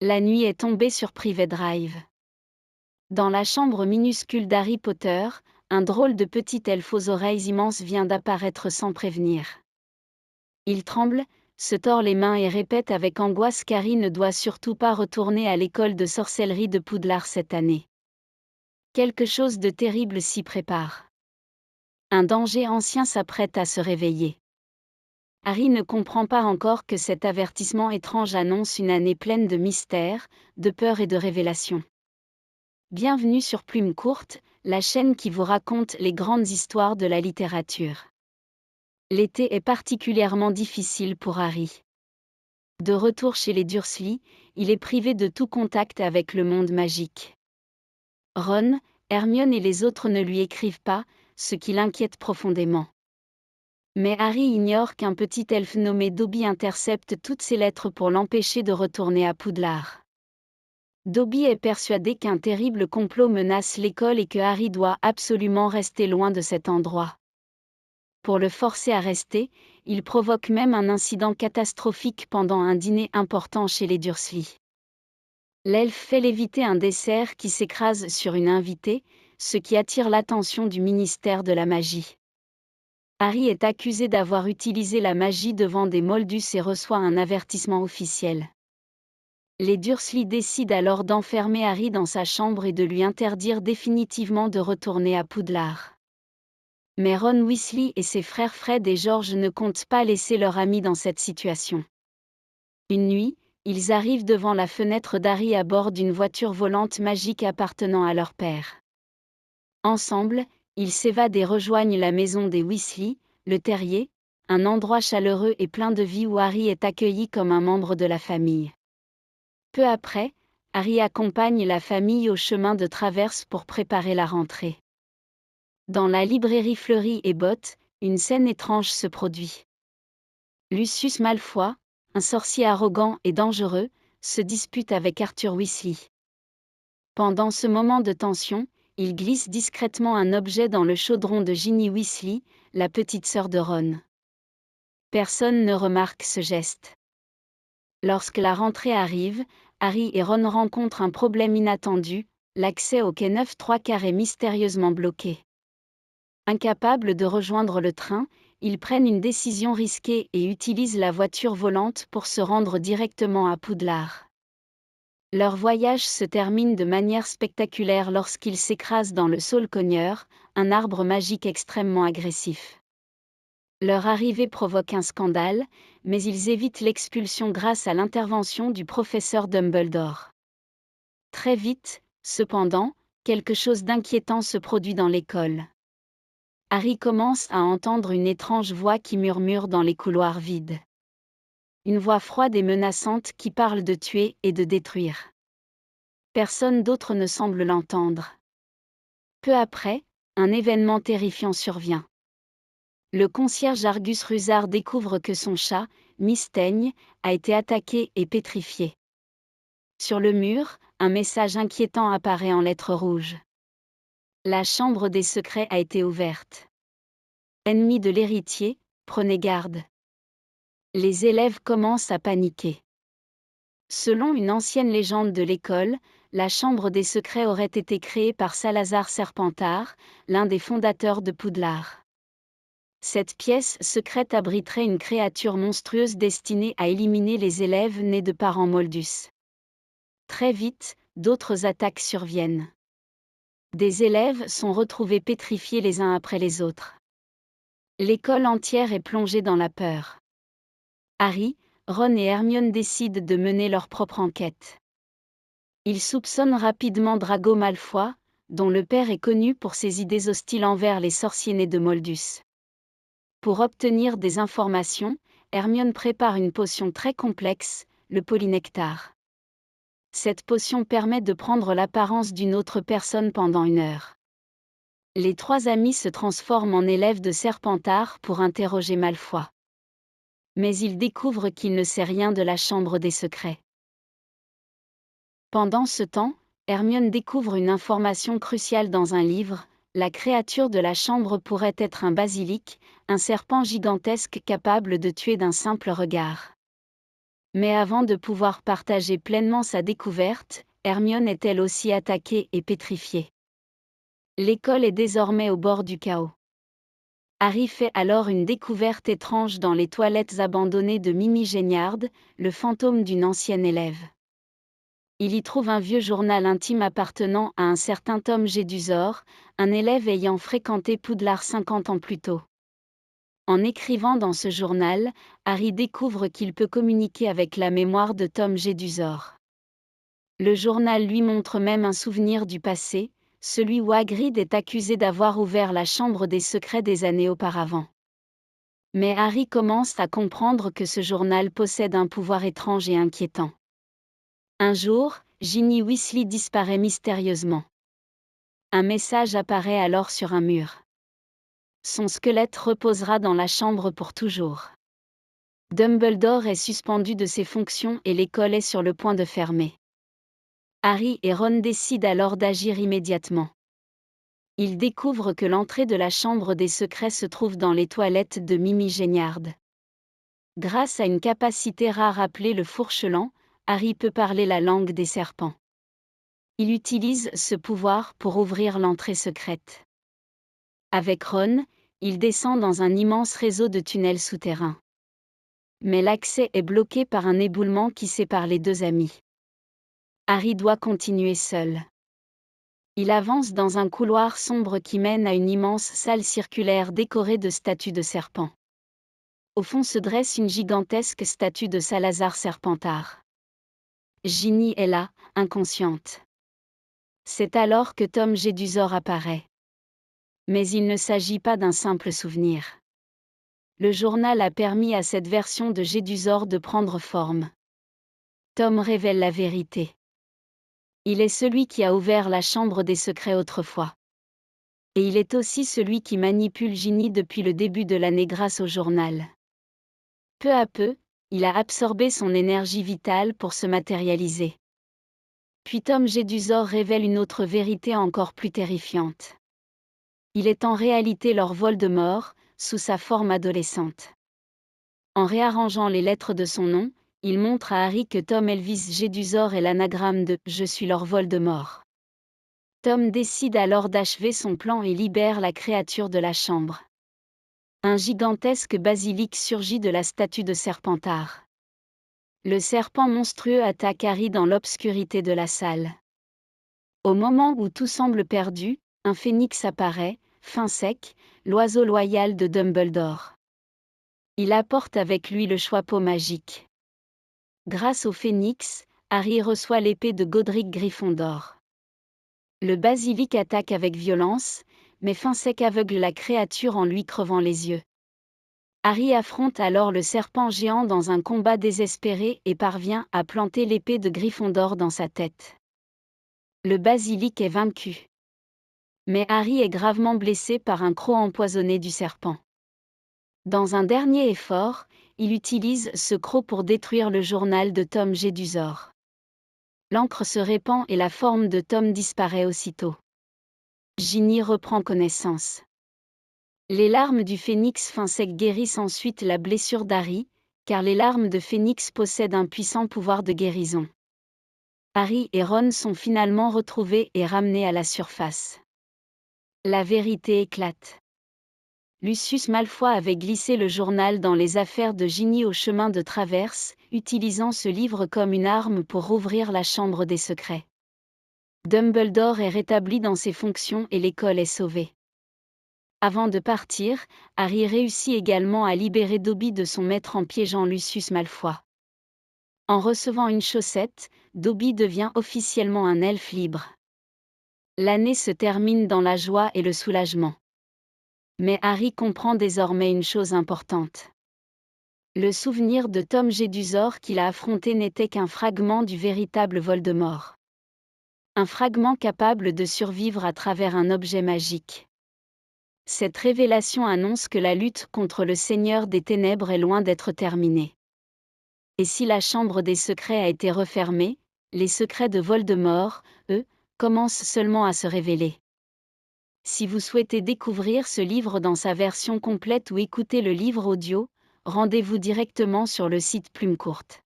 La nuit est tombée sur Private Drive. Dans la chambre minuscule d'Harry Potter, un drôle de petit elfe aux oreilles immenses vient d'apparaître sans prévenir. Il tremble, se tord les mains et répète avec angoisse qu'Harry ne doit surtout pas retourner à l'école de sorcellerie de Poudlard cette année. Quelque chose de terrible s'y prépare. Un danger ancien s'apprête à se réveiller. Harry ne comprend pas encore que cet avertissement étrange annonce une année pleine de mystères, de peur et de révélations. Bienvenue sur Plume Courte, la chaîne qui vous raconte les grandes histoires de la littérature. L'été est particulièrement difficile pour Harry. De retour chez les Dursley, il est privé de tout contact avec le monde magique. Ron, Hermione et les autres ne lui écrivent pas, ce qui l'inquiète profondément. Mais Harry ignore qu'un petit elfe nommé Dobby intercepte toutes ses lettres pour l'empêcher de retourner à Poudlard. Dobby est persuadé qu'un terrible complot menace l'école et que Harry doit absolument rester loin de cet endroit. Pour le forcer à rester, il provoque même un incident catastrophique pendant un dîner important chez les Dursley. L'elfe fait léviter un dessert qui s'écrase sur une invitée, ce qui attire l'attention du ministère de la magie. Harry est accusé d'avoir utilisé la magie devant des Moldus et reçoit un avertissement officiel. Les Dursley décident alors d'enfermer Harry dans sa chambre et de lui interdire définitivement de retourner à Poudlard. Mais Ron Weasley et ses frères Fred et George ne comptent pas laisser leur ami dans cette situation. Une nuit, ils arrivent devant la fenêtre d'Harry à bord d'une voiture volante magique appartenant à leur père. Ensemble, ils s'évadent et rejoignent la maison des Weasley, le terrier, un endroit chaleureux et plein de vie où Harry est accueilli comme un membre de la famille. Peu après, Harry accompagne la famille au chemin de traverse pour préparer la rentrée. Dans la librairie Fleury et Botte, une scène étrange se produit. Lucius Malfoy, un sorcier arrogant et dangereux, se dispute avec Arthur Weasley. Pendant ce moment de tension, il glisse discrètement un objet dans le chaudron de Ginny Weasley, la petite sœur de Ron. Personne ne remarque ce geste. Lorsque la rentrée arrive, Harry et Ron rencontrent un problème inattendu, l'accès au quai 9-3 est mystérieusement bloqué. Incapables de rejoindre le train, ils prennent une décision risquée et utilisent la voiture volante pour se rendre directement à Poudlard. Leur voyage se termine de manière spectaculaire lorsqu'ils s'écrasent dans le saule-cogneur, un arbre magique extrêmement agressif. Leur arrivée provoque un scandale, mais ils évitent l'expulsion grâce à l'intervention du professeur Dumbledore. Très vite, cependant, quelque chose d'inquiétant se produit dans l'école. Harry commence à entendre une étrange voix qui murmure dans les couloirs vides. Une voix froide et menaçante qui parle de tuer et de détruire. Personne d'autre ne semble l'entendre. Peu après, un événement terrifiant survient. Le concierge Argus Rusard découvre que son chat, Miss Teigne, a été attaqué et pétrifié. Sur le mur, un message inquiétant apparaît en lettres rouges. La chambre des secrets a été ouverte. Ennemis de l'héritier, prenez garde. Les élèves commencent à paniquer. Selon une ancienne légende de l'école, la chambre des secrets aurait été créée par Salazar Serpentard, l'un des fondateurs de Poudlard. Cette pièce secrète abriterait une créature monstrueuse destinée à éliminer les élèves nés de parents Moldus. Très vite, d'autres attaques surviennent. Des élèves sont retrouvés pétrifiés les uns après les autres. L'école entière est plongée dans la peur. Harry, Ron et Hermione décident de mener leur propre enquête. Ils soupçonnent rapidement Drago Malfoy, dont le père est connu pour ses idées hostiles envers les sorciers nés de Moldus. Pour obtenir des informations, Hermione prépare une potion très complexe, le polynectar. Cette potion permet de prendre l'apparence d'une autre personne pendant 1 heure. Les 3 amis se transforment en élèves de Serpentard pour interroger Malfoy. Mais ils découvrent qu'il ne sait rien de la chambre des secrets. Pendant ce temps, Hermione découvre une information cruciale dans un livre. La créature de la chambre pourrait être un basilic, un serpent gigantesque capable de tuer d'un simple regard. Mais avant de pouvoir partager pleinement sa découverte, Hermione est elle aussi attaquée et pétrifiée. L'école est désormais au bord du chaos. Harry fait alors une découverte étrange dans les toilettes abandonnées de Mimi Géniard, le fantôme d'une ancienne élève. Il y trouve un vieux journal intime appartenant à un certain Tom Jedusor, un élève ayant fréquenté Poudlard 50 ans plus tôt. En écrivant dans ce journal, Harry découvre qu'il peut communiquer avec la mémoire de Tom Jedusor. Le journal lui montre même un souvenir du passé, celui où Hagrid est accusé d'avoir ouvert la chambre des secrets des années auparavant. Mais Harry commence à comprendre que ce journal possède un pouvoir étrange et inquiétant. Un jour, Ginny Weasley disparaît mystérieusement. Un message apparaît alors sur un mur. Son squelette reposera dans la chambre pour toujours. Dumbledore est suspendu de ses fonctions et l'école est sur le point de fermer. Harry et Ron décident alors d'agir immédiatement. Ils découvrent que l'entrée de la chambre des secrets se trouve dans les toilettes de Mimi Géniard. Grâce à une capacité rare appelée le fourchelant, Harry peut parler la langue des serpents. Il utilise ce pouvoir pour ouvrir l'entrée secrète. Avec Ron, il descend dans un immense réseau de tunnels souterrains. Mais l'accès est bloqué par un éboulement qui sépare les deux amis. Harry doit continuer seul. Il avance dans un couloir sombre qui mène à une immense salle circulaire décorée de statues de serpents. Au fond se dresse une gigantesque statue de Salazar Serpentard. Ginny est là, inconsciente. C'est alors que Tom Jedusor apparaît. Mais il ne s'agit pas d'un simple souvenir. Le journal a permis à cette version de Jedusor de prendre forme. Tom révèle la vérité. Il est celui qui a ouvert la chambre des secrets autrefois. Et il est aussi celui qui manipule Ginny depuis le début de l'année grâce au journal. Peu à peu, il a absorbé son énergie vitale pour se matérialiser. Puis Tom Jedusor révèle une autre vérité encore plus terrifiante. Il est en réalité Lord Voldemort, sous sa forme adolescente. En réarrangeant les lettres de son nom, il montre à Harry que Tom Elvis Jedusor est l'anagramme de « Je suis Lord Voldemort ». Tom décide alors d'achever son plan et libère la créature de la chambre. Un gigantesque basilic surgit de la statue de Serpentard. Le serpent monstrueux attaque Harry dans l'obscurité de la salle. Au moment où tout semble perdu, un phénix apparaît, fin sec, l'oiseau loyal de Dumbledore. Il apporte avec lui le chapeau magique. Grâce au phénix, Harry reçoit l'épée de Godric Gryffondor. Le basilic attaque avec violence, mais fin sec aveugle la créature en lui crevant les yeux. Harry affronte alors le serpent géant dans un combat désespéré et parvient à planter l'épée de Gryffondor dans sa tête. Le basilic est vaincu. Mais Harry est gravement blessé par un croc empoisonné du serpent. Dans un dernier effort, il utilise ce croc pour détruire le journal de Tom Jedusor. L'encre se répand et la forme de Tom disparaît aussitôt. Ginny reprend connaissance. Les larmes du phénix fin sec guérissent ensuite la blessure d'Harry, car les larmes de phénix possèdent un puissant pouvoir de guérison. Harry et Ron sont finalement retrouvés et ramenés à la surface. La vérité éclate. Lucius Malfoy avait glissé le journal dans les affaires de Ginny au chemin de traverse, utilisant ce livre comme une arme pour rouvrir la chambre des secrets. Dumbledore est rétabli dans ses fonctions et l'école est sauvée. Avant de partir, Harry réussit également à libérer Dobby de son maître en piégeant Lucius Malfoy. En recevant une chaussette, Dobby devient officiellement un elfe libre. L'année se termine dans la joie et le soulagement. Mais Harry comprend désormais une chose importante. Le souvenir de Tom Jedusor qu'il a affronté n'était qu'un fragment du véritable Voldemort. Un fragment capable de survivre à travers un objet magique. Cette révélation annonce que la lutte contre le Seigneur des Ténèbres est loin d'être terminée. Et si la chambre des secrets a été refermée, les secrets de Voldemort, eux, commencent seulement à se révéler. Si vous souhaitez découvrir ce livre dans sa version complète ou écouter le livre audio, rendez-vous directement sur le site Plume Courte.